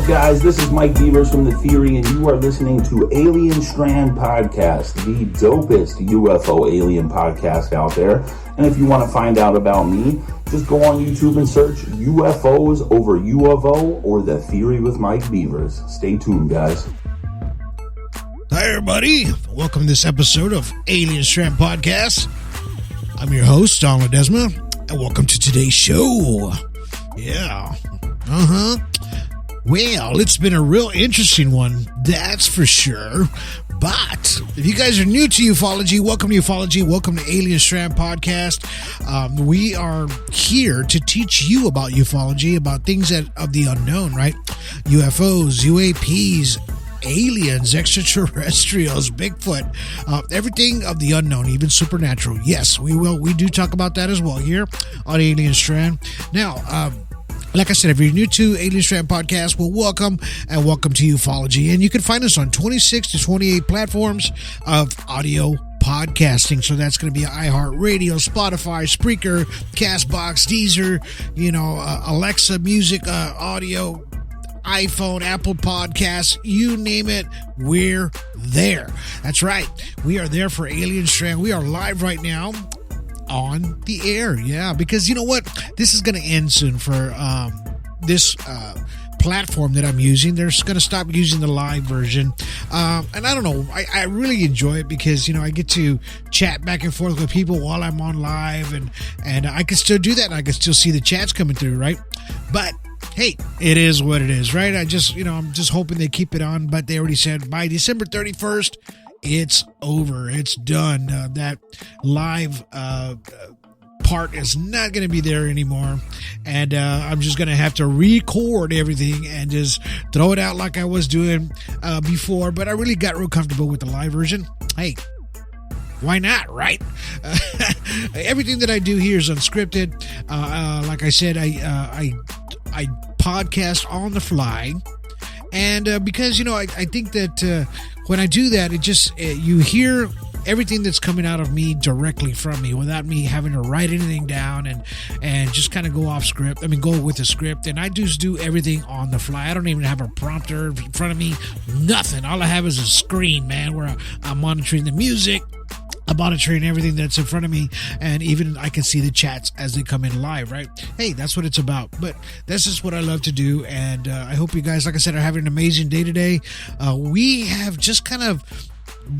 guys? This is Mike Beavers from The Theory, and you are listening to Alien Strand Podcast, the dopest UFO alien podcast out there. And if you want to find out about me, just go on YouTube and search UFOs over UFO or The Theory with Mike Beavers. Stay tuned, guys. Hi, everybody. Welcome to this episode of Alien Strand Podcast. I'm your host, Don Ledesma, and welcome to today's show. Yeah. Well, it's been a real interesting one, that's for sure. But if you guys are new to ufology, welcome to ufology. Welcome to Alien Strand Podcast. We are here to teach you about ufology, about things of the unknown, right? UFOs, UAPs, aliens, extraterrestrials, Bigfoot, everything of the unknown, even supernatural. Yes, we will. We do talk about that as well here on Alien Strand. Now, like I said, if you're new to Alien Strand Podcast, well, welcome and welcome to ufology. And you can find us on 26 to 28 platforms of audio podcasting. So that's going to be iHeartRadio, Spotify, Spreaker, Castbox, Deezer, Alexa Music, audio, iPhone, Apple Podcasts, you name it, we're there. That's right. We are there for Alien Strand. We are live right now on the air. Yeah, because you know what? This is going to end soon for this platform that I'm using. They're going to stop using the live version. And I don't know. I really enjoy it because, I get to chat back and forth with people while I'm on live and I can still do that and I can still see the chats coming through, right? But hey, it is what it is, right? I'm just hoping they keep it on, but they already said by December 31st, it's over. It's done. That live part is not going to be there anymore. And I'm just going to have to record everything and just throw it out like I was doing before. But I really got real comfortable with the live version. Hey, why not, right? Everything that I do here is unscripted. Like I said, I podcast on the fly. And because, I think that when I do that, it just, you hear everything that's coming out of me directly from me without me having to write anything down and just kind of go off script. Go with the script. And I just do everything on the fly. I don't even have a prompter in front of me. Nothing. All I have is a screen, man, where I'm monitoring the music. I'm monitoring everything that's in front of me, and even I can see the chats as they come in live, right? Hey, that's what it's about. But this is what I love to do, and I hope you guys, like I said, are having an amazing day today. We have just kind of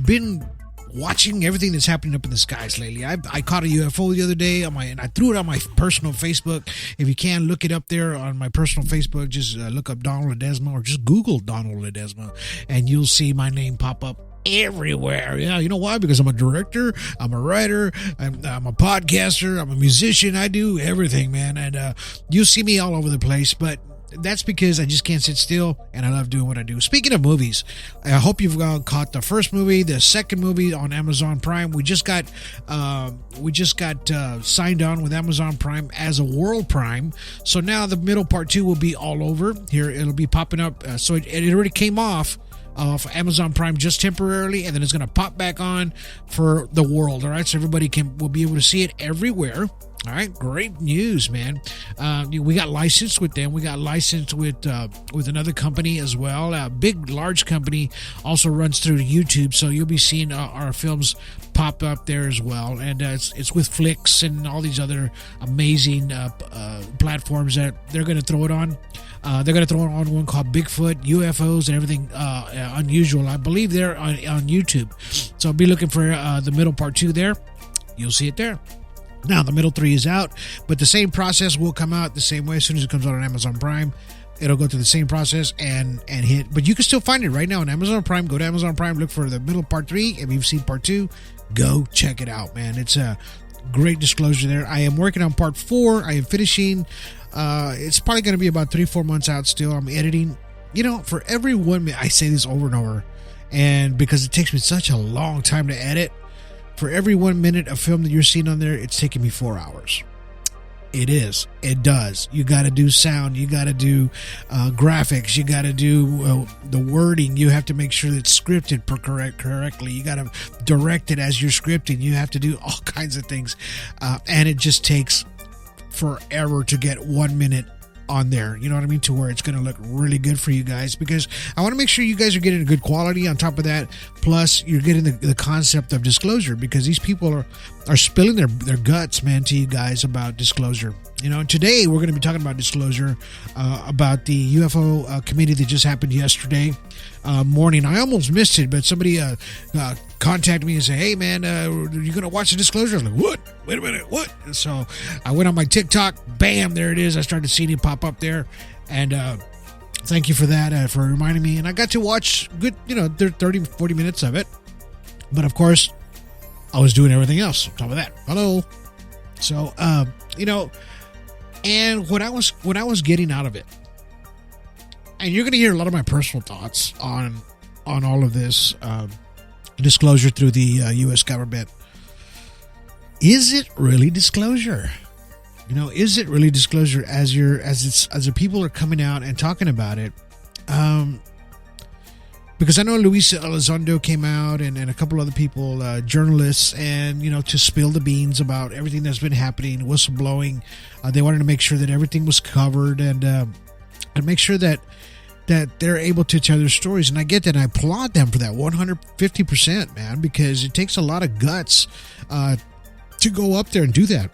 been watching everything that's happening up in the skies lately. I caught a UFO the other day and I threw it on my personal Facebook. If you can, look it up there on my personal Facebook. Just look up Donald Ledesma or just Google Donald Ledesma, and you'll see my name pop up everywhere. Yeah, you know why? Because I'm a director, I'm a writer, I'm a podcaster, I'm a musician. I do everything, man. And you'll see me all over the place, but that's because I just can't sit still and I love doing what I do. Speaking of movies, I hope you've caught the first movie, the second movie on Amazon Prime. We just got signed on with Amazon Prime as a World Prime. So now the middle part 2 will be all over here. It'll be popping up. So it already came off for Amazon Prime just temporarily, and then it's going to pop back on for the world. All right, so everybody will be able to see it everywhere. All right, great news, man. We got licensed with them. We got licensed with another company as well. A big, large company also runs through YouTube, so you'll be seeing our films pop up there as well. And it's with Flix and all these other amazing platforms that they're going to throw it on. They're going to throw it on one called Bigfoot, UFOs, and everything unusual. I believe they're on YouTube. So be looking for the middle part 2 there. You'll see it there. Now, the middle 3 is out, but the same process will come out the same way as soon as it comes out on Amazon Prime. It'll go through the same process and hit. But you can still find it right now on Amazon Prime. Go to Amazon Prime, look for the middle part 3. If you've seen part 2, go check it out, man. It's a great disclosure there. I am working on part 4. I am finishing. It's probably going to be about 3-4 months out still. I'm editing. For every 1 minute, I say this over and over, and because it takes me such a long time to edit, for every 1 minute of film that you're seeing on there, it's taking me 4 hours. It is. It does. You got to do sound. You got to do graphics. You got to do the wording. You have to make sure that it's scripted correctly. You got to direct it as you're scripting. You have to do all kinds of things. And it just takes forever to get 1 minute on there, you know what I mean, to where it's going to look really good for you guys, because I want to make sure you guys are getting a good quality. On top of that, plus you're getting the concept of disclosure, because these people are spilling their guts, man, to you guys about disclosure. You know, today we're going to be talking about disclosure, about the UFO committee that just happened yesterday morning. I almost missed it, but somebody contacted me and said, "Hey, man, you're going to watch the disclosure?" I was like, "What? Wait a minute, what?" And so I went on my TikTok. Bam, there it is. I started seeing it pop up there, and thank you for that, for reminding me. And I got to watch good, 30, 40 minutes of it. But of course, I was doing everything else on top of that. Hello. So, and what I was getting out of it, and you're going to hear a lot of my personal thoughts on all of this disclosure through the U.S. government. Is it really disclosure? Is it really disclosure as the people are coming out and talking about it? Because I know Luis Elizondo came out and a couple other people, journalists, and, to spill the beans about everything that's been happening, whistleblowing. They wanted to make sure that everything was covered and make sure that they're able to tell their stories. And I get that. And I applaud them for that 150%, man, because it takes a lot of guts to go up there and do that.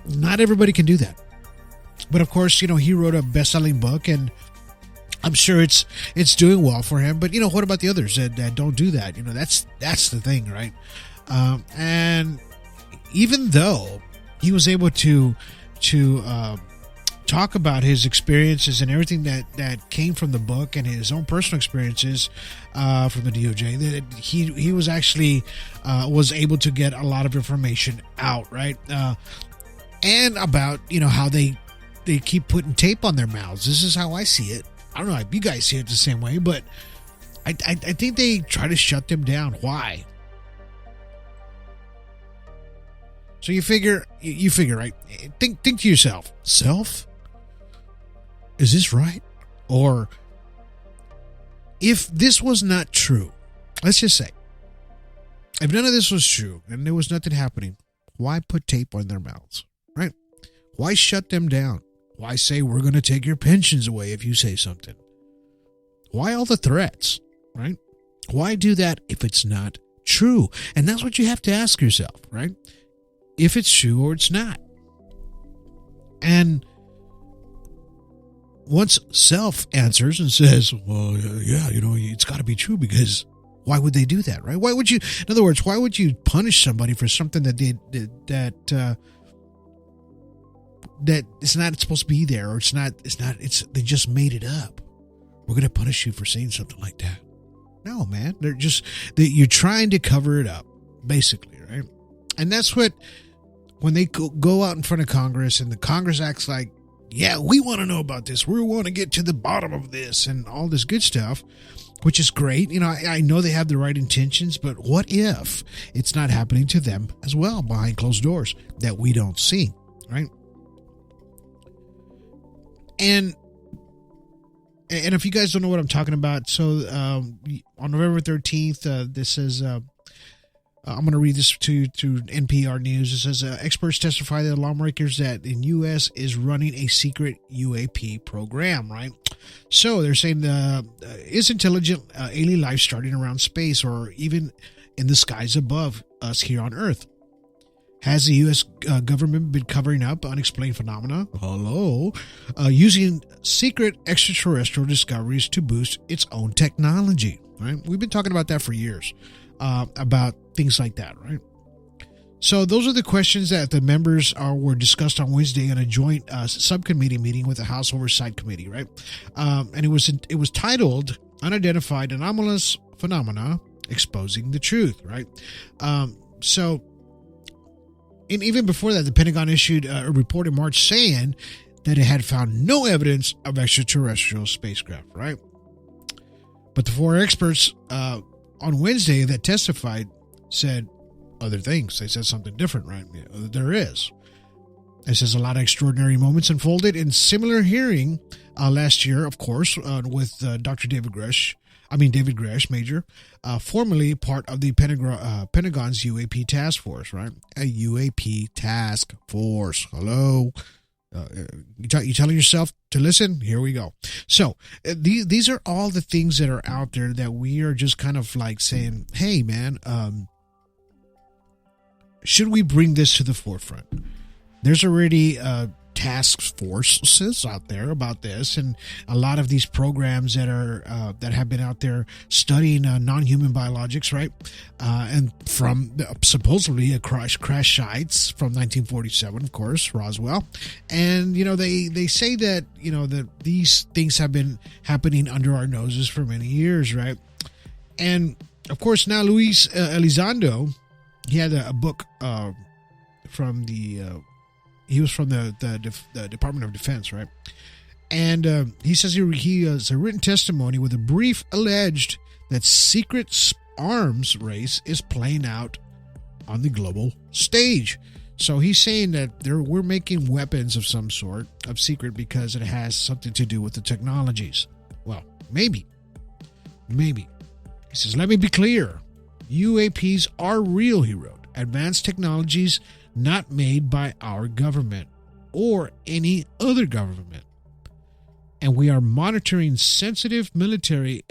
Not everybody can do that. But of course, he wrote a best-selling book, and I'm sure it's doing well for him. But what about the others that don't do that? That's the thing, right? And even though he was able to talk about his experiences and everything that came from the book and his own personal experiences from the DOJ, that he was actually was able to get a lot of information out, right? And about how they keep putting tape on their mouths. This is how I see it. I don't know if you guys see it the same way, but I think they try to shut them down. Why? So you figure, right? Think to yourself, is this right? Or if this was not true, let's just say, if none of this was true and there was nothing happening, why put tape on their mouths, right? Why shut them down? Why say we're going to take your pensions away if you say something? Why all the threats, right? Why do that if it's not true? And that's what you have to ask yourself, right? If it's true or it's not. And once self answers and says, well, yeah, it's got to be true, because why would they do that, right? Why would you, in other words, why would you punish somebody for something that that it's not supposed to be there, or they just made it up? We're going to punish you for saying something like that. No, man. You're trying to cover it up, basically, right? And that's what, when they go out in front of Congress and the Congress acts like, yeah, we want to know about this. We want to get to the bottom of this and all this good stuff, which is great. I know they have the right intentions, but what if it's not happening to them as well behind closed doors that we don't see, right? And if you guys don't know what I'm talking about, so on November 13th, this says, I'm going to read this to you through NPR News. It says, experts testify that lawmakers that in U.S. is running a secret UAP program, right? So they're saying, is intelligent alien life starting around space or even in the skies above us here on Earth? Has the U.S. government been covering up unexplained phenomena? Hello. Using secret extraterrestrial discoveries to boost its own technology, right? We've been talking about that for years, about things like that, right? So those are the questions that the members were discussed on Wednesday in a joint subcommittee meeting with the House Oversight Committee, right? And it was titled "Unidentified Anomalous Phenomena Exposing the Truth," right? And even before that, the Pentagon issued a report in March saying that it had found no evidence of extraterrestrial spacecraft, right? But the four experts on Wednesday that testified said other things. They said something different, right? There is. It says a lot of extraordinary moments unfolded in similar hearing last year, of course, with Dr. David Grush, Major, formerly part of the Pentagon's UAP task force, right? A UAP task force. Hello. You telling yourself to listen? Here we go. So these are all the things that are out there that we are just kind of like saying, hey, man, should we bring this to the forefront? There's already task forces out there about this, and a lot of these programs that are that have been out there studying non-human biologics, right? And from supposedly a crash sites from 1947, of course, Roswell, and they say that that these things have been happening under our noses for many years, right? And of course now Luis Elizondo, he had a book from the. He was from the Department of Defense, right? And he says he has a written testimony with a brief alleged that secret arms race is playing out on the global stage. So he's saying that we're making weapons of some sort of secret because it has something to do with the technologies. Well, maybe. He says, let me be clear. UAPs are real, he wrote. Advanced technologies not made by our government or any other government. And we are monitoring sensitive military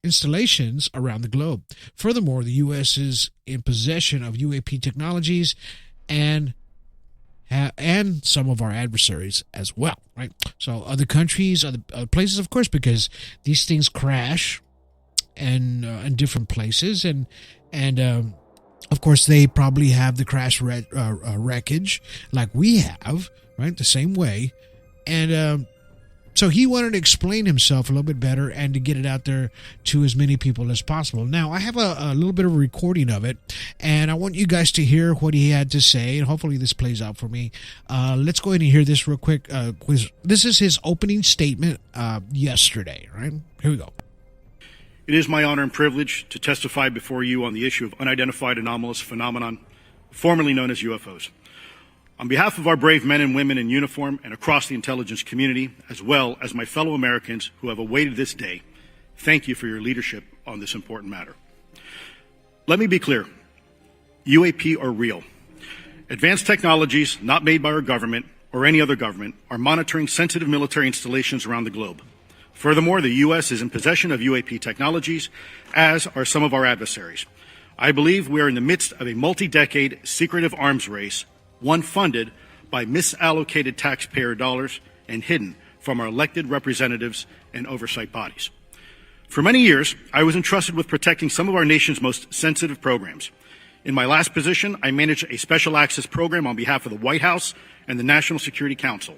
installations around the globe. Furthermore, the U.S. is in possession of UAP technologies and some of our adversaries as well, right? So other countries, other places, of course, because these things crash and in different places, and of course, they probably have the crash wreckage like we have, right? The same way. And so he wanted to explain himself a little bit better and to get it out there to as many people as possible. Now, I have a little bit of a recording of it, and I want you guys to hear what he had to say, and hopefully this plays out for me. Let's go ahead and hear this real quick. This is his opening statement yesterday, right? Here we go. It is my honor and privilege to testify before you on the issue of unidentified anomalous phenomenon, formerly known as UFOs. On behalf of our brave men and women in uniform and across the intelligence community, as well as my fellow Americans who have awaited this day, thank you for your leadership on this important matter. Let me be clear. UAP are real. Advanced technologies not made by our government or any other government are monitoring sensitive military installations around the globe. Furthermore, the U.S. is in possession of UAP technologies, as are some of our adversaries. I believe we are in the midst of a multi-decade secretive arms race, one funded by misallocated taxpayer dollars and hidden from our elected representatives and oversight bodies. For many years, I was entrusted with protecting some of our nation's most sensitive programs. In my last position, I managed a special access program on behalf of the White House and the National Security Council.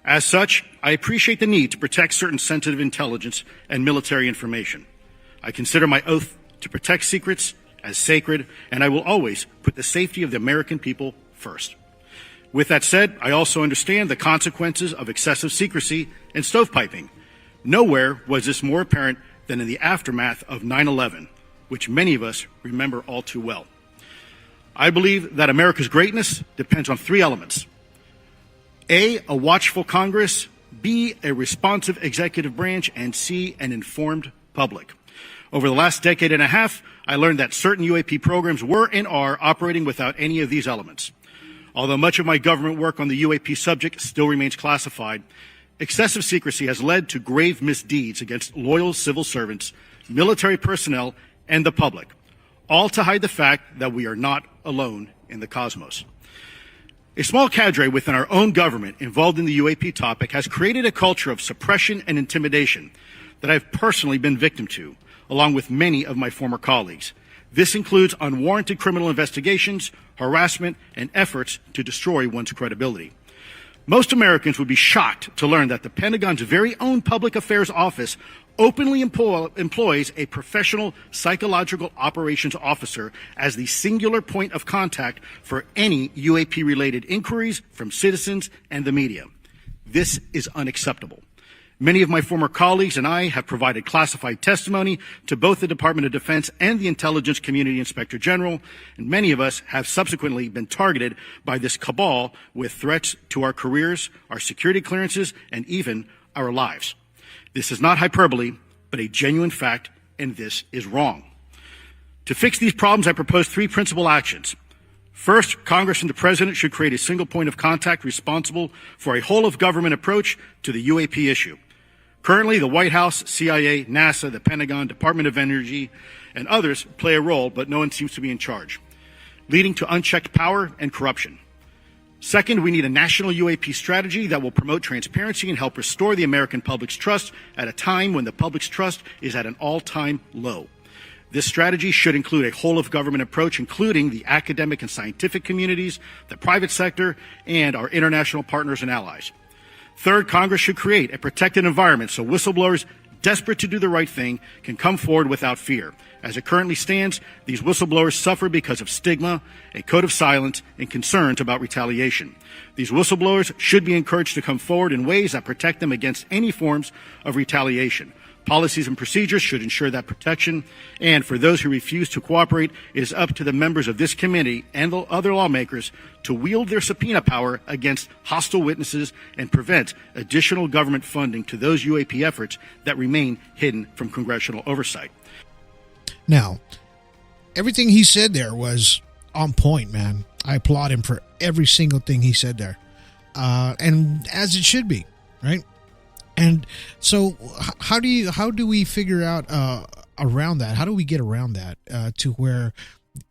As such, I appreciate the need to protect certain sensitive intelligence and military information. I consider my oath to protect secrets as sacred, and I will always put the safety of the American people first. With that said, I also understand the consequences of excessive secrecy and stovepiping. Nowhere was this more apparent than in the aftermath of 9/11, which many of us remember all too well. I believe that America's greatness depends on three elements. A watchful Congress, B, a responsive executive branch, and C, an informed public. Over the last decade and a half, I learned that certain UAP programs were and are operating without any of these elements. Although much of my government work on the UAP subject still remains classified, excessive secrecy has led to grave misdeeds against loyal civil servants, military personnel, and the public, all to hide the fact that we are not alone in the cosmos. A small cadre within our own government involved in the UAP topic has created a culture of suppression and intimidation that I've personally been victim to, along with many of my former colleagues. This includes unwarranted criminal investigations, harassment, and efforts to destroy one's credibility. Most Americans would be shocked to learn that the Pentagon's very own Public Affairs Office openly employs a professional psychological operations officer as the singular point of contact for any UAP-related inquiries from citizens and the media. This is unacceptable. Many of my former colleagues and I have provided classified testimony to both the Department of Defense and the Intelligence Community Inspector General, and many of us have subsequently been targeted by this cabal with threats to our careers, our security clearances, and even our lives. This is not hyperbole, but a genuine fact, and this is wrong. To fix these problems, I propose three principal actions. First, Congress and the President should create a single point of contact responsible for a whole-of-government approach to the UAP issue. Currently, the White House, CIA, NASA, the Pentagon, Department of Energy, and others play a role, but no one seems to be in charge, leading to unchecked power and corruption. Second, we need a national UAP strategy that will promote transparency and help restore the American public's trust at a time when the public's trust is at an all-time low. This strategy should include a whole-of-government approach, including the academic and scientific communities, the private sector, and our international partners and allies. Third, Congress should create a protected environment so whistleblowers desperate to do the right thing can come forward without fear. As it currently stands, these whistleblowers suffer because of stigma, a code of silence, and concerns about retaliation. These whistleblowers should be encouraged to come forward in ways that protect them against any forms of retaliation. Policies and procedures should ensure that protection, and for those who refuse to cooperate, it is up to the members of this committee and the other lawmakers to wield their subpoena power against hostile witnesses and prevent additional government funding to those UAP efforts that remain hidden from congressional oversight. Now, everything he said there was on point, man. I applaud him for every single thing he said there. And as it should be, right? And so how do we figure out around that? How do we get around that to where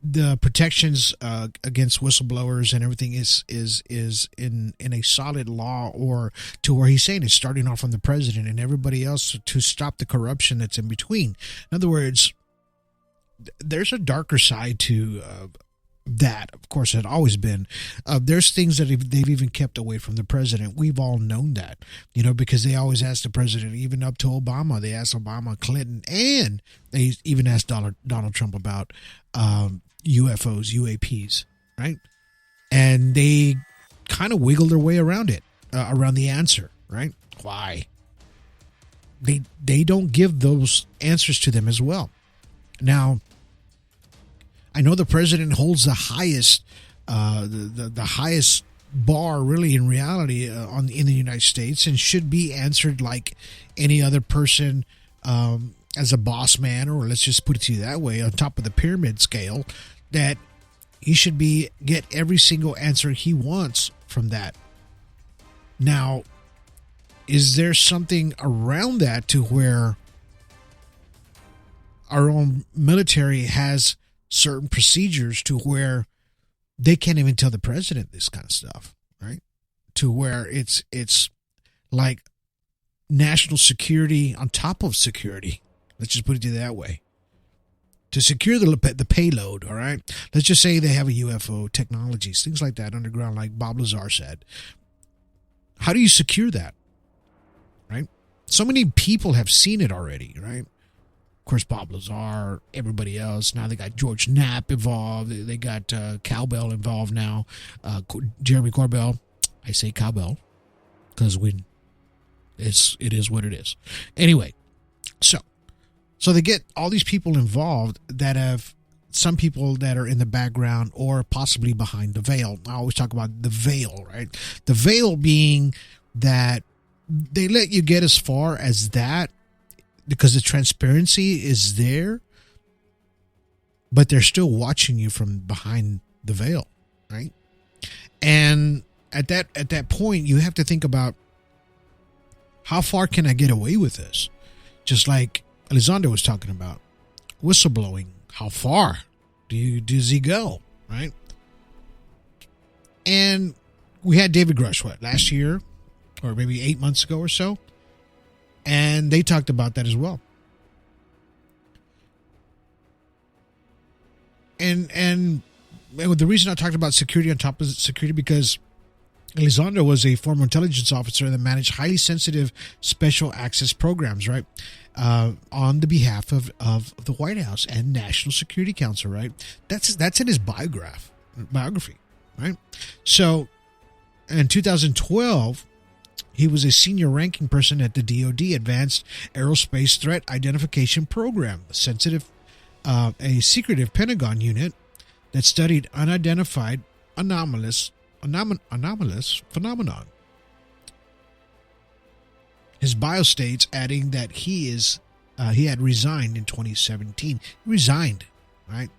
the protections against whistleblowers and everything is in a solid law, or to where he's saying it's starting off from the president and everybody else to stop the corruption that's in between? In other words, there's a darker side to that, of course, had always been. There's things that they've even kept away from the president. We've all known that, because they always ask the president, even up to Obama. They asked Obama, Clinton, and they even asked Donald Trump about UFOs, UAPs, right? And they kind of wiggle their way around it, around the answer, right? Why? They don't give those answers to them as well. Now, I know the president holds the highest, the highest bar, really, in reality, in the United States, and should be answered like any other person, as a boss man, or let's just put it to you that way, on top of the pyramid scale, that he should get every single answer he wants from that. Now, is there something around that to where our own military has certain procedures to where they can't even tell the president this kind of stuff, right? To where it's like national security on top of security. Let's just put it that way. To secure the payload, all right? Let's just say they have a UFO technologies, things like that underground, like Bob Lazar said. How do you secure that, right? So many people have seen it already, right? Of course, Bob Lazar, everybody else. Now they got George Knapp involved. They got Cowbell involved now. Jeremy Corbell. I say Cowbell because it is what it is. Anyway, so they get all these people involved that have some people that are in the background or possibly behind the veil. I always talk about the veil, right? The veil being that they let you get as far as that, because the transparency is there, but they're still watching you from behind the veil, right? And at that point, you have to think about, how far can I get away with this? Just like Elizondo was talking about, whistleblowing. How far does he go, right? And we had David Grush, last year, or maybe 8 months ago or so. And they talked about that as well. And the reason I talked about security on top of security, because Elizondo was a former intelligence officer that managed highly sensitive special access programs, right? On the behalf of the White House and National Security Council, right? That's in his biography, right? So in 2012, he was a senior ranking person at the DoD Advanced Aerospace Threat Identification Program, a secretive Pentagon unit that studied unidentified anomalous phenomenon. His bio states, adding that he had resigned in 2017. He resigned, right?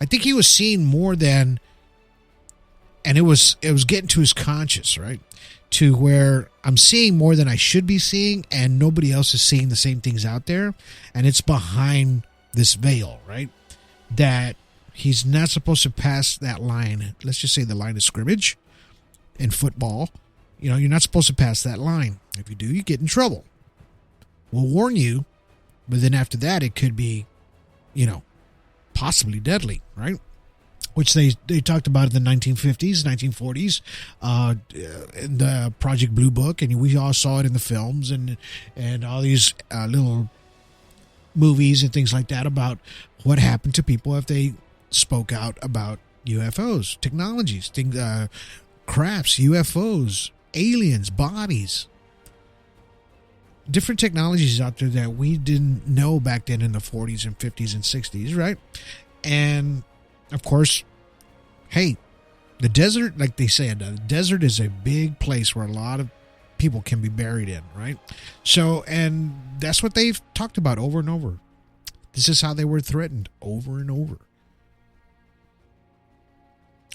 I think he was seen more than And it was getting to his conscience, right? To where I'm seeing more than I should be seeing, and nobody else is seeing the same things out there. And it's behind this veil, right? That he's not supposed to pass that line. Let's just say the line of scrimmage in football. You know, you're not supposed to pass that line. If you do, you get in trouble. We'll warn you, but then after that, it could be, you know, possibly deadly, right? Which they talked about in the 1950s, 1940s, in the Project Blue Book, and we all saw it in the films and all these little movies and things like that about what happened to people if they spoke out about UFOs, technologies, crafts, UFOs, aliens, bodies. Different technologies out there that we didn't know back then in the 40s and 50s and 60s, right? And of course, hey, the desert, like they said, the desert is a big place where a lot of people can be buried in, right? So, and that's what they've talked about over and over. This is how they were threatened over and over.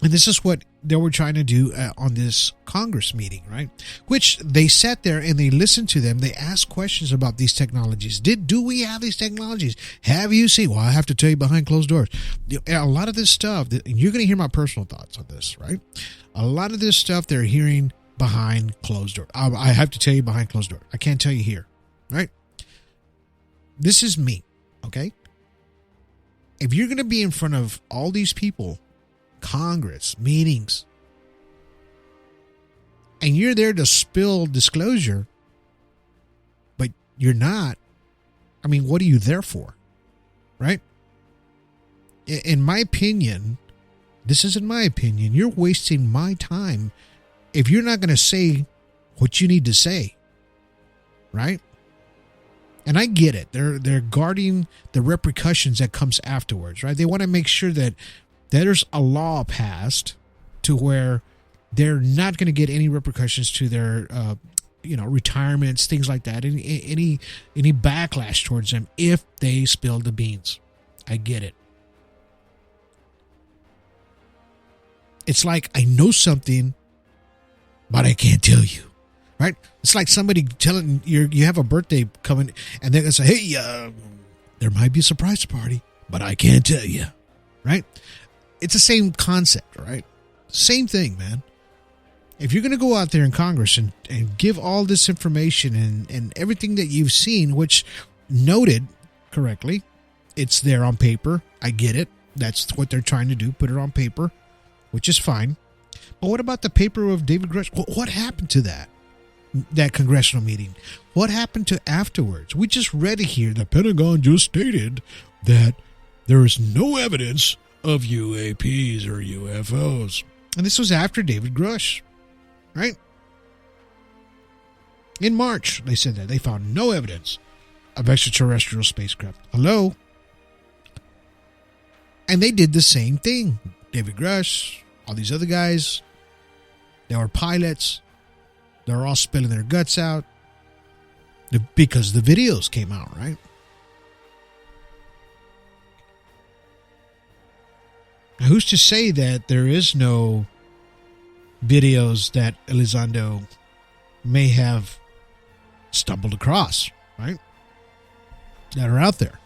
And this is what they were trying to do on this Congress meeting, right? Which they sat there and they listened to them. They asked questions about these technologies. Do we have these technologies? Have you seen? Well, I have to tell you behind closed doors. A lot of this stuff, and you're going to hear my personal thoughts on this, right? A lot of this stuff they're hearing behind closed doors. I have to tell you behind closed doors. I can't tell you here, right? This is me, okay? If you're going to be in front of all these people, Congress, meetings, and you're there to spill disclosure, but you're not, I mean, what are you there for? Right? In my opinion, this is in my opinion, you're wasting my time if you're not going to say what you need to say. Right? And I get it. They're guarding the repercussions that comes afterwards, right? They want to make sure that there's a law passed to where they're not going to get any repercussions to their, retirements, things like that, any backlash towards them if they spill the beans. I get it. It's like I know something, but I can't tell you, right? It's like somebody telling you have a birthday coming, and they're going to say, hey, there might be a surprise party, but I can't tell you, right? It's the same concept, right? Same thing, man. If you're going to go out there in Congress and give all this information and everything that you've seen, which noted correctly, it's there on paper. I get it. That's what they're trying to do, put it on paper, which is fine. But what about the paper of David Grush? What happened to that congressional meeting? What happened to afterwards? We just read it here. The Pentagon just stated that there is no evidence of UAPs or UFOs. And this was after David Grush, right? In March, they said that they found no evidence of extraterrestrial spacecraft. Hello? And they did the same thing. David Grush, all these other guys, they were pilots. They were all spilling their guts out because the videos came out, right? Now, who's to say that there is no videos that Elizondo may have stumbled across, right? That are out there.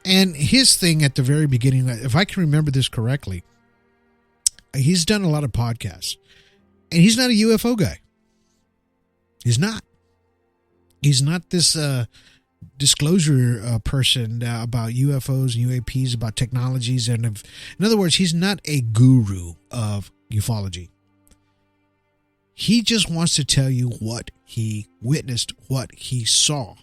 And his thing at the very beginning, if I can remember this correctly, he's done a lot of podcasts. And he's not a UFO guy. He's not. He's not this disclosure person about UFOs and UAPs, about technologies. And in other words, he's not a guru of ufology. He just wants to tell you what he witnessed, what he saw.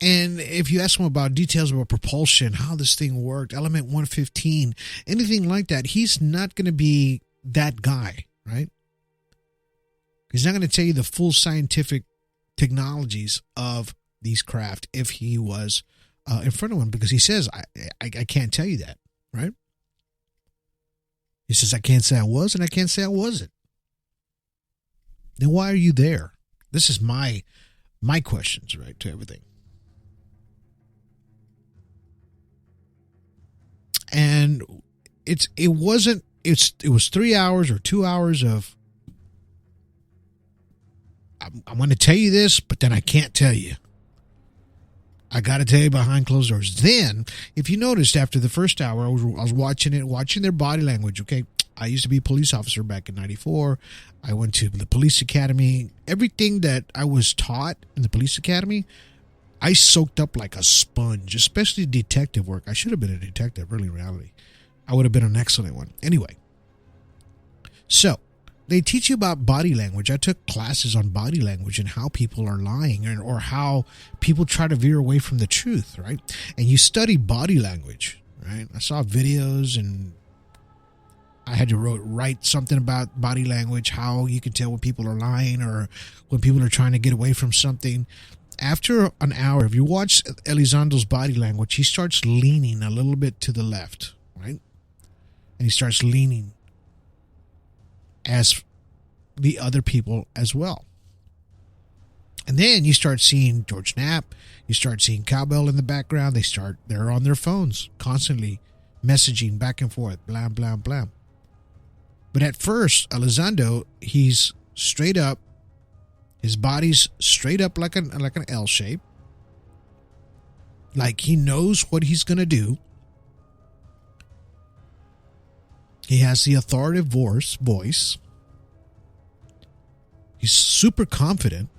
And if you ask him about details about propulsion, how this thing worked, element 115, anything like that, he's not going to be that guy, right? He's not going to tell you the full scientific technologies of these craft if he was in front of him, because he says, I can't tell you that, right? He says, I can't say I was and I can't say I wasn't. Then why are you there? This is my questions, right, to everything. it was 3 hours or 2 hours of, I'm going to tell you this, but then I can't tell you. I got to tell you behind closed doors. Then, if you noticed, after the first hour, I was watching their body language. Okay, I used to be a police officer back in '94. I went to the police academy. Everything that I was taught in the police academy, I soaked up like a sponge, especially detective work. I should have been a detective, really, in reality. I would have been an excellent one. Anyway, so they teach you about body language. I took classes on body language and how people are lying or how people try to veer away from the truth, right? And you study body language, right? I saw videos and I had to write something about body language, how you can tell when people are lying or when people are trying to get away from something. After an hour, if you watch Elizondo's body language, he starts leaning a little bit to the left, right? And he starts leaning as the other people as well. And then you start seeing George Knapp, you start seeing Cowbell in the background. They're on their phones constantly messaging back and forth, blah, blah, blah. But at first, Elizondo, he's straight up, his body's straight up like an L shape. Like he knows what he's going to do. He has the authoritative voice. He's super confident.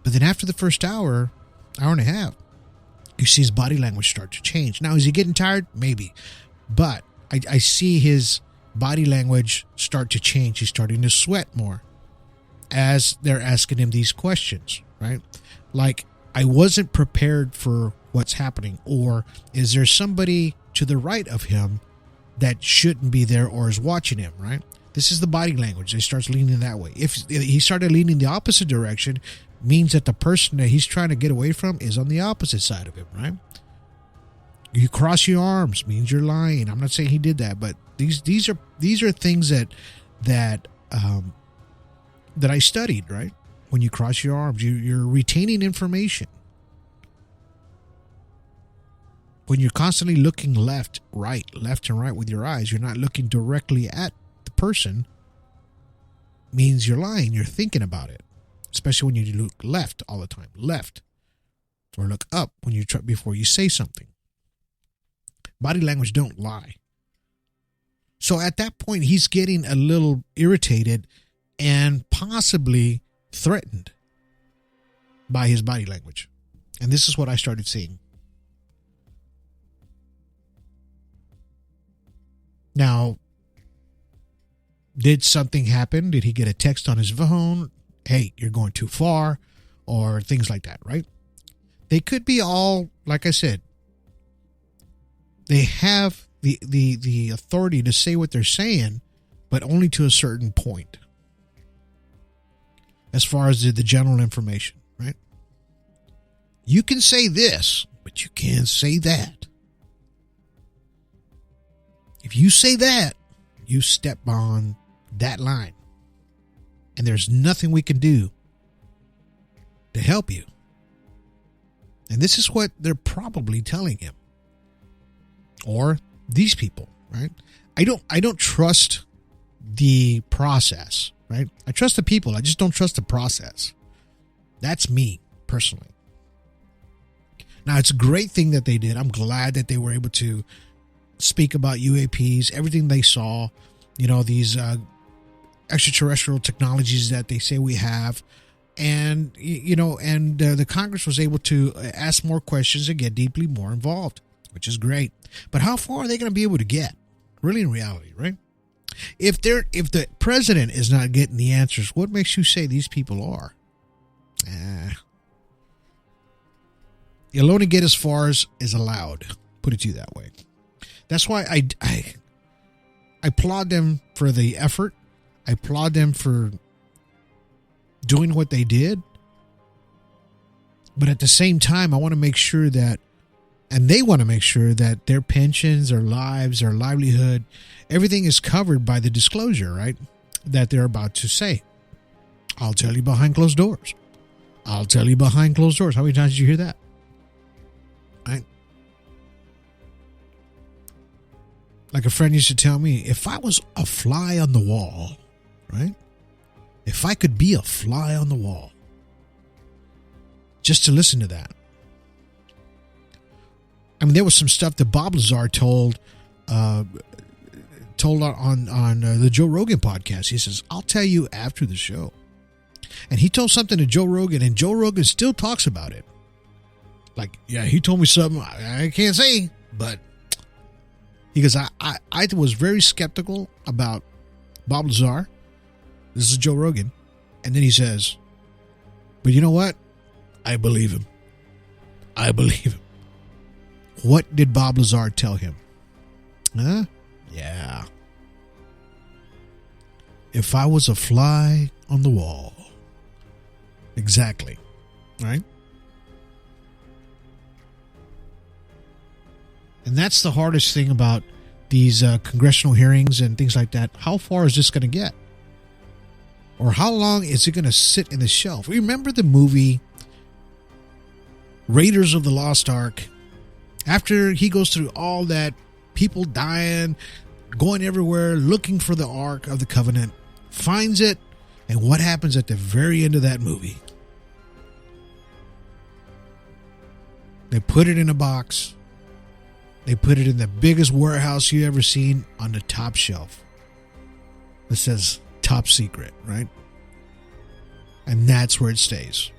But then after the first hour and a half, you see his body language start to change. Now, is he getting tired? Maybe. But I see his body language start to change. He's starting to sweat more as they're asking him these questions, right? Like, I wasn't prepared for what's happening. Or is there somebody to the right of him that shouldn't be there or is watching him, right? This is the body language. He starts leaning that way. If he started leaning the opposite direction, means that the person that he's trying to get away from is on the opposite side of him, right? You cross your arms, means you're lying. I'm not saying he did that, but these are things that I studied, right? When you cross your arms, you're retaining information. When you're constantly looking left and right with your eyes, you're not looking directly at the person, means you're lying. You're thinking about it, especially when you look left all the time, left, or look up when you try before you say something. Body language don't lie. So at that point, he's getting a little irritated and possibly threatened by his body language. And this is what I started seeing. Now, did something happen? Did he get a text on his phone? Hey, you're going too far, or things like that, right? They could be all, like I said, they have the authority to say what they're saying, but only to a certain point. As far as the general information, right? You can say this, but you can't say that. If you say that, you step on that line. And there's nothing we can do to help you. And this is what they're probably telling him. Or these people, right? I don't trust the process, right? I trust the people. I just don't trust the process. That's me, personally. Now, it's a great thing that they did. I'm glad that they were able to speak about UAPs, everything they saw, these extraterrestrial technologies that they say we have. And, the Congress was able to ask more questions and get deeply more involved, which is great. But how far are they going to be able to get? Really, in reality, right? If the president is not getting the answers, what makes you say these people are? You'll only get as far as is allowed. Put it to you that way. That's why I applaud them for the effort. I applaud them for doing what they did. But at the same time, I want to make sure that, and they want to make sure that their pensions, their lives, their livelihood, everything is covered by the disclosure, right? That they're about to say. I'll tell you behind closed doors. I'll tell you behind closed doors. How many times did you hear that? Right? like a friend used to tell me, if I was a fly on the wall, right? If I could be a fly on the wall, just to listen to that. I mean, there was some stuff that Bob Lazar told on the Joe Rogan podcast. He says, I'll tell you after the show. And he told something to Joe Rogan, and Joe Rogan still talks about it. Like, yeah, he told me something I can't say, but he goes, I was very skeptical about Bob Lazar. This is Joe Rogan. And then he says, but you know what? I believe him. I believe him. What did Bob Lazar tell him? Huh? Yeah. If I was a fly on the wall. Exactly. Right? And that's the hardest thing about these congressional hearings and things like that. How far is this going to get? Or how long is it going to sit in the shelf? Remember the movie Raiders of the Lost Ark? After he goes through all that, people dying, going everywhere, looking for the Ark of the Covenant, finds it, and what happens at the very end of that movie? They put it in a box. They put it in the biggest warehouse you ever seen on the top shelf. It says top secret, right? And that's where it stays.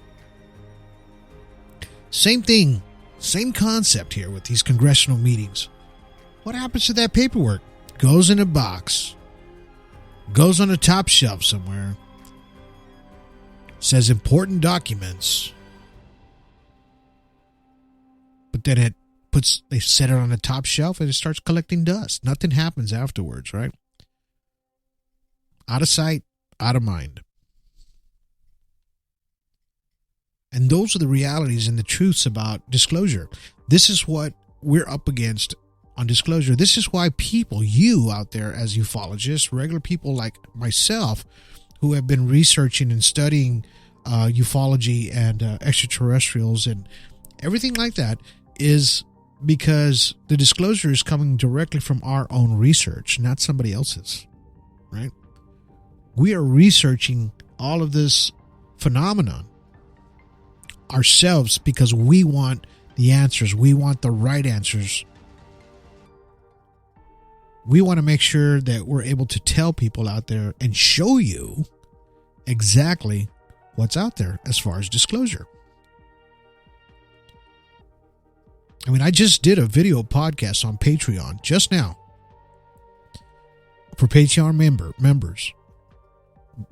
Same thing, same concept here with these congressional meetings. What happens to that paperwork? Goes in a box. Goes on a top shelf somewhere. Says important documents. But then they set it on the top shelf and it starts collecting dust. Nothing happens afterwards, right? Out of sight, out of mind. And those are the realities and the truths about disclosure. This is what we're up against on disclosure. This is why people, you out there as ufologists, regular people like myself, who have been researching and studying ufology and extraterrestrials and everything like that, is because the disclosure is coming directly from our own research, not somebody else's, right? We are researching all of this phenomenon ourselves because we want the answers. We want the right answers. We want to make sure that we're able to tell people out there and show you exactly what's out there as far as disclosure. I mean, I just did a video podcast on Patreon just now for Patreon members.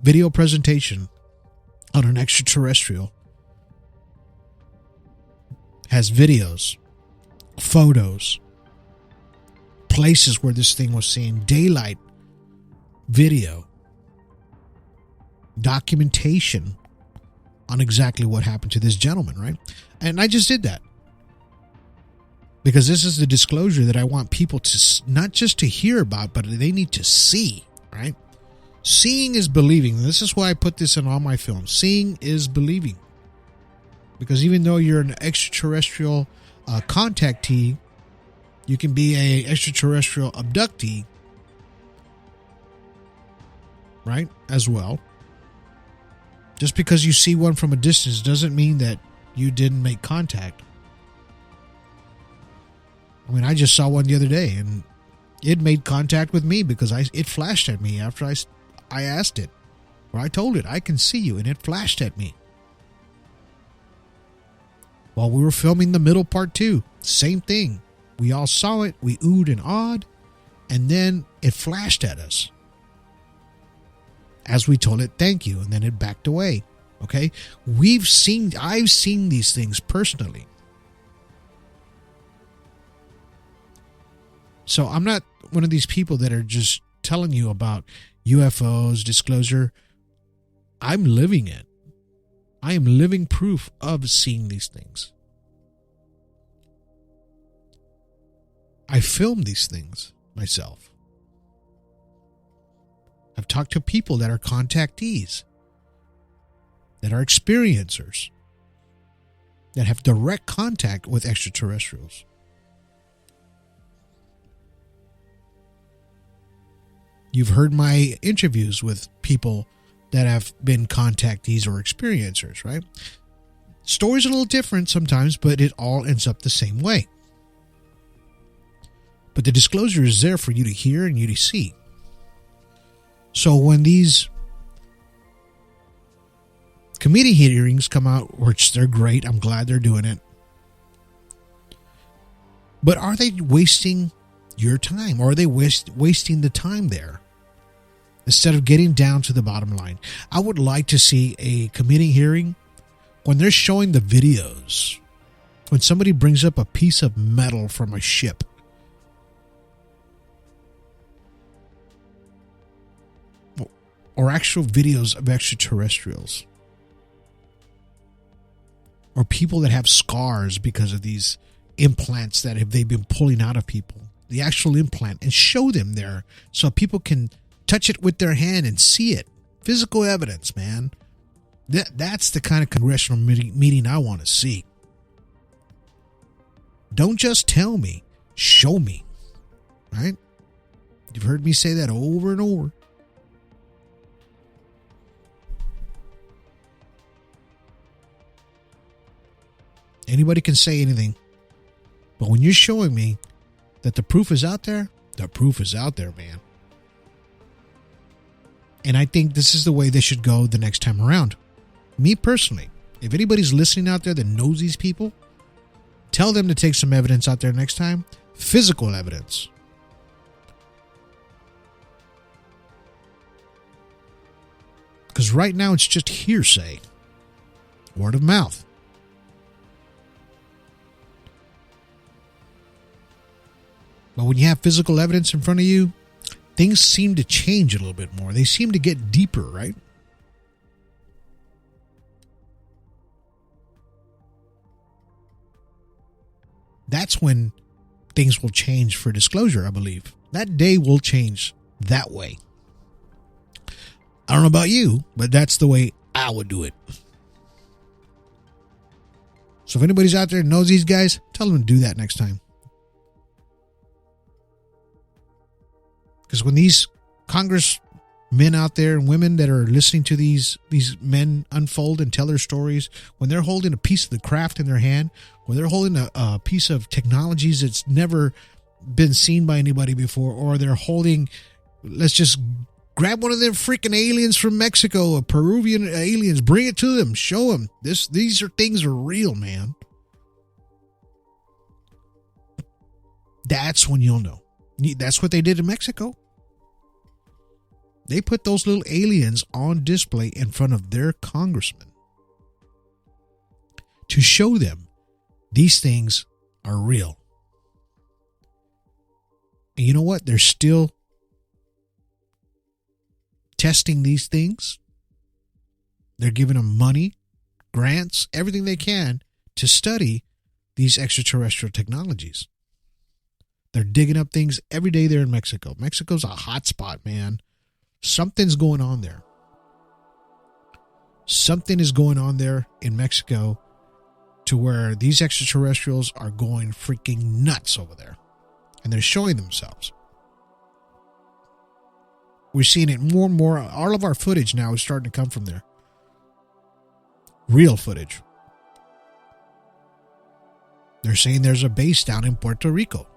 Video presentation on an extraterrestrial. Has videos, photos, places where this thing was seen, daylight video, documentation on exactly what happened to this gentleman, right? And I just did that. Because this is the disclosure that I want people to not just to hear about, but they need to see, right? Seeing is believing. This is why I put this in all my films. Seeing is believing. Because even though you're an extraterrestrial contactee, you can be an extraterrestrial abductee, right? As well. Just because you see one from a distance doesn't mean that you didn't make contact. I mean, I just saw one the other day, and it made contact with me because it flashed at me after I asked it, or I told it, I can see you, and it flashed at me. While we were filming the middle part 2, same thing. We all saw it, we oohed and awed, and then it flashed at us. As we told it, thank you, and then it backed away. Okay? I've seen these things personally. So I'm not one of these people that are just telling you about UFOs, disclosure. I'm living it. I am living proof of seeing these things. I film these things myself. I've talked to people that are contactees, that are experiencers, that have direct contact with extraterrestrials. You've heard my interviews with people that have been contactees or experiencers, right? Stories are a little different sometimes, but it all ends up the same way. But the disclosure is there for you to hear and you to see. So when these committee hearings come out, which they're great, I'm glad they're doing it. But are they wasting your time? Or are they wasting the time there? Instead of getting down to the bottom line. I would like to see a committee hearing when they're showing the videos. When somebody brings up a piece of metal from a ship. Or actual videos of extraterrestrials. Or people that have scars because of these implants that they've been pulling out of people. The actual implant, and show them there so people can touch it with their hand and see it. Physical evidence, man. That's the kind of congressional meeting I want to see. Don't just tell me. Show me. Right? You've heard me say that over and over. Anybody can say anything. But when you're showing me that the proof is out there, the proof is out there, man. And I think this is the way they should go the next time around. Me personally, if anybody's listening out there that knows these people, tell them to take some evidence out there next time. Physical evidence. Because right now it's just hearsay. Word of mouth. But when you have physical evidence in front of you, things seem to change a little bit more. They seem to get deeper, right? That's when things will change for disclosure, I believe. That day will change that way. I don't know about you, but that's the way I would do it. So if anybody's out there and knows these guys, tell them to do that next time. Because when these congressmen out there and women that are listening to these men unfold and tell their stories, when they're holding a piece of the craft in their hand, when they're holding a piece of technologies that's never been seen by anybody before, or they're holding, let's just grab one of them freaking aliens from Mexico, a Peruvian aliens, bring it to them, show them these things are real, man. That's when you'll know. That's what they did in Mexico. They put those little aliens on display in front of their congressmen to show them these things are real. And you know what? They're still testing these things. They're giving them money, grants, everything they can to study these extraterrestrial technologies. They're digging up things every day there in Mexico. Mexico's a hot spot, man. Something's going on there. Something is going on there in Mexico to where these extraterrestrials are going freaking nuts over there. And they're showing themselves. We're seeing it more and more. All of our footage now is starting to come from there. Real footage. They're saying there's a base down in Puerto Rico.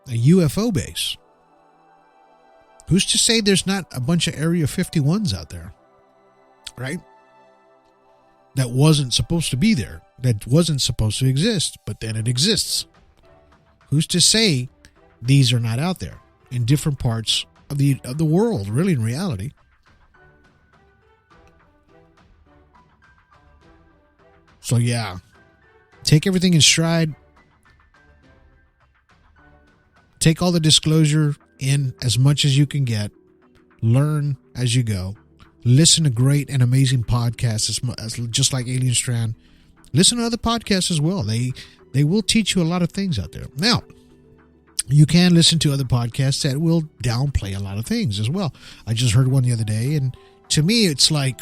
A UFO base. Who's to say there's not a bunch of Area 51s out there? Right? That wasn't supposed to be there. That wasn't supposed to exist, but then it exists. Who's to say these are not out there in different parts of the world, really, in reality? So yeah, take everything in stride. Take all the disclosure in as much as you can get. Learn as you go. Listen to great and amazing podcasts, just like Alien Strand. Listen to other podcasts as well. They will teach you a lot of things out there. Now, you can listen to other podcasts that will downplay a lot of things as well. I just heard one the other day, and to me, it's like,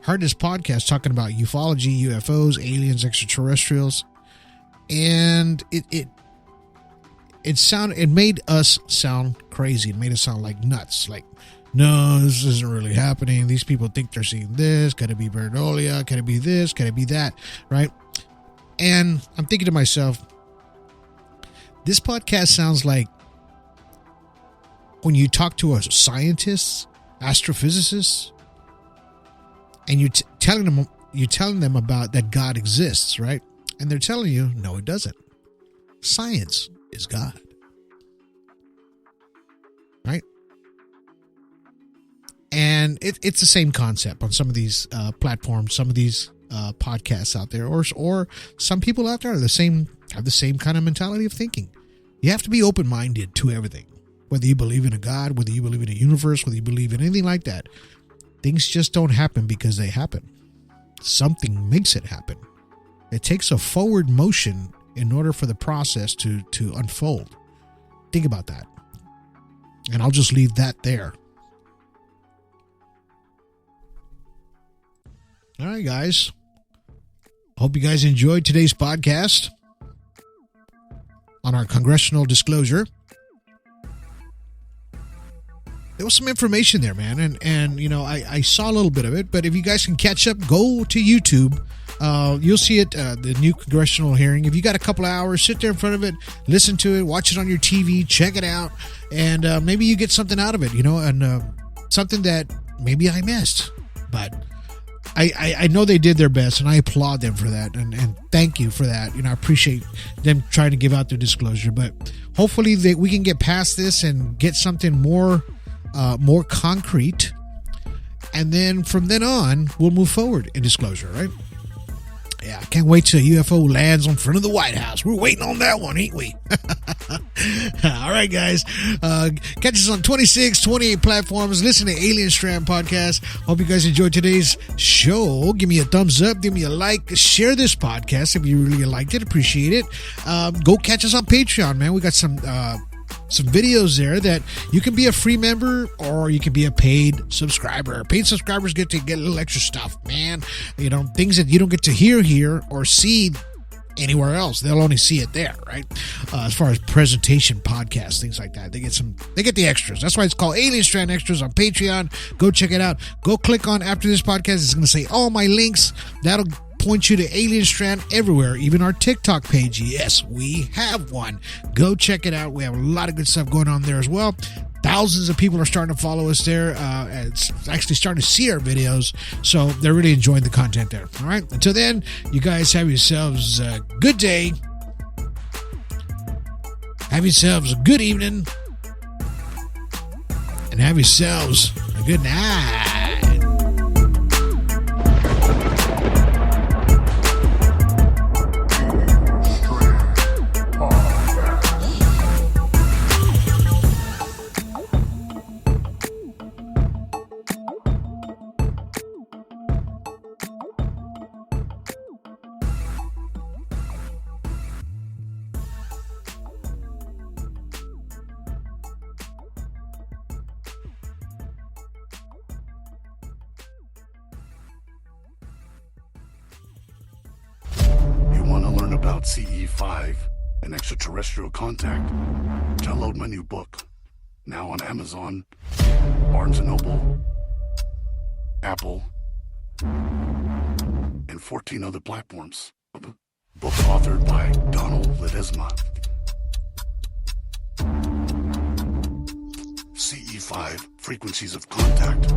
heard this podcast talking about ufology, UFOs, aliens, extraterrestrials, and it made us sound crazy. It made us sound like nuts. Like, no, this isn't really happening. These people think they're seeing this. Could it be pareidolia? Could it be this? Could it be that? Right? And I'm thinking to myself, this podcast sounds like when you talk to a scientist, astrophysicist, and you're telling them about that God exists, right? And they're telling you, no, it doesn't. Science is God. Right? And it's the same concept on some of these platforms, some of these podcasts out there, or some people out there have the same kind of mentality of thinking. You have to be open-minded to everything, whether you believe in a God, whether you believe in a universe, whether you believe in anything like that. Things just don't happen because they happen. Something makes it happen. It takes a forward motion in order for the process to unfold. Think about that. And I'll just leave that there. All right, guys. Hope you guys enjoyed today's podcast on our Congressional disclosure. There was some information there, man, and you know, I saw a little bit of it, but if you guys can catch up, go to YouTube. You'll see it, the new Congressional hearing. If you got a couple of hours, sit there in front of it, listen to it, watch it on your TV, check it out, and maybe you get something out of it, you know, and something that maybe I missed, but I know they did their best, and I applaud them for that, and thank you for that. You know, I appreciate them trying to give out their disclosure, but hopefully we can get past this and get something more concrete, and then from then on we'll move forward in disclosure, right? Yeah, I can't wait till UFO lands in front of the White House. We're waiting on that one, ain't we? All right, guys. Catch us on 26, 28 platforms. Listen to Alien Strand Podcast. Hope you guys enjoyed today's show. Give me a thumbs up. Give me a like. Share this podcast if you really liked it. Appreciate it. Go catch us on Patreon, man. We got some videos there that you can be a free member or you can be a paid subscriber. Paid subscribers get a little extra stuff, man. You know, things that you don't get to hear here or see anywhere else. They'll only see it there, right? As far as presentation podcasts, things like that. They get the extras. That's why it's called Alien Strand Extras on Patreon. Go check it out. Go click on after this podcast. It's going to say all my links. That'll point you to Alien Strand everywhere, even our TikTok page. Yes, we have one. Go check it out. We have a lot of good stuff going on there as well. Thousands of people are starting to follow us there. It's actually starting to see our videos, so they're really enjoying the content there. All right. Until then, you guys have yourselves a good day. Have yourselves a good evening. And have yourselves a good night. About CE5 and extraterrestrial contact, download my new book, now on Amazon, Barnes & Noble, Apple, and 14 other platforms. Book authored by Donald Ledesma. CE5, Frequencies of Contact.